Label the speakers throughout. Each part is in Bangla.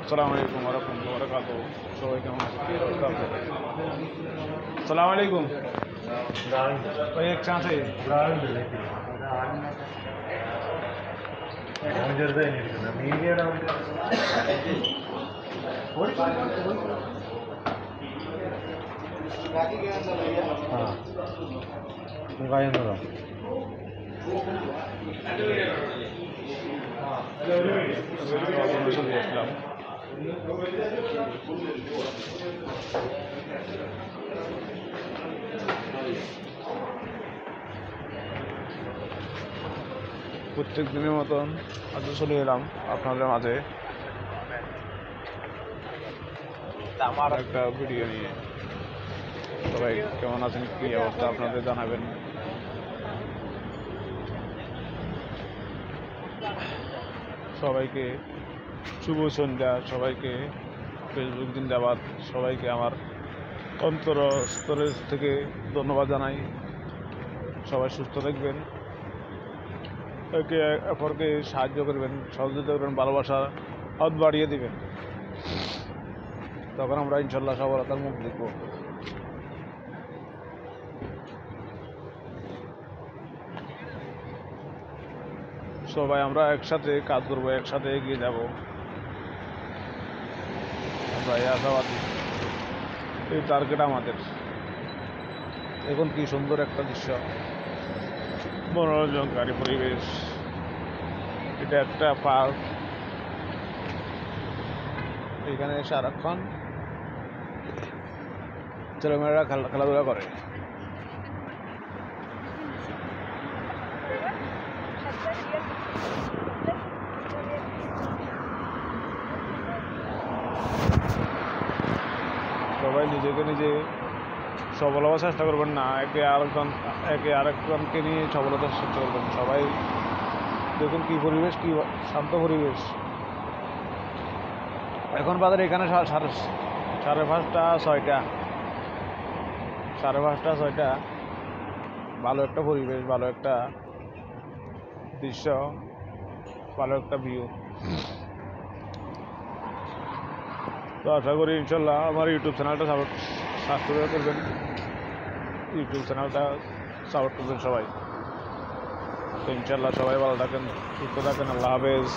Speaker 1: আসসালামু আলাইকুম ওয়া রাহমাতুল্লাহি ওয়া বারাকাতুহু। সবাই কেমন আছেন? কি অবস্থা আপনাদের? আসসালামু আলাইকুম भाई, एक चांस है আসলাম। প্রত্যেক দিনের মতন আজও চলে এলাম আপনাদের মাঝে আমার একটা ভিডিও নিয়ে। সবাই কেমন আছেন, কী অবস্থা আপনাদের জানাবেন। সবাইকে শুভ সন্ধ্যা, সবাইকে ফেসবুক জিন্দাবাদ, সবাইকে আমার অন্তরস্তরের থেকে ধন্যবাদ জানাই। সবাই সুস্থ থাকবেন, একে অপরকে সাহায্য করবেন, সহযোগিতা করবেন, ভালোবাসা হাত বাড়িয়ে দিবেন, তখন আমরা ইনশাল্লাহ সফলতার মুখ দেখব। সবাই আমরা একসাথে কাজ করবো, একসাথে এগিয়ে যাব, আমরা এই আশাবাদী। এই টার্গেট আমাদের। এখন কি সুন্দর একটা দৃশ্য, মনোরঞ্জনকারী পরিবেশ। এটা একটা পার্ক, এখানে সারাক্ষণ ছেলেমেয়েরা খেলাধুলা করে। সবাই নিজেকে নিজে সফল হওয়ার চেষ্টা করবেন না, একে আরেকজনকে নিয়ে সফলতার চেষ্টা করবেন। সবাই দেখুন কি পরিবেশ, কি শান্ত পরিবেশ। এখন বাজারে এখানে সাড়ে পাঁচটা ছয়টা। ভালো একটা পরিবেশ, ভালো একটা দৃশ্য, ভালো একটা ভিউ। তো আশা করি ইনশাল্লাহ আমার ইউটিউব চ্যানেলটা সাবস্ক্রাইব করবেন, সবাই। তো ইনশাল্লাহ সবাই ভালো থাকেন, সুস্থ থাকেন। আল্লাহ হাফেজ।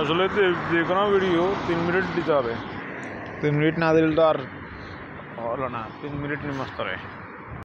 Speaker 1: আসলে যে কোনো ভিডিও 3 মিনিট দিতে হবে, 3 মিনিট না দিলে তো আর হলো না। 3 মিনিট নিমস্তরে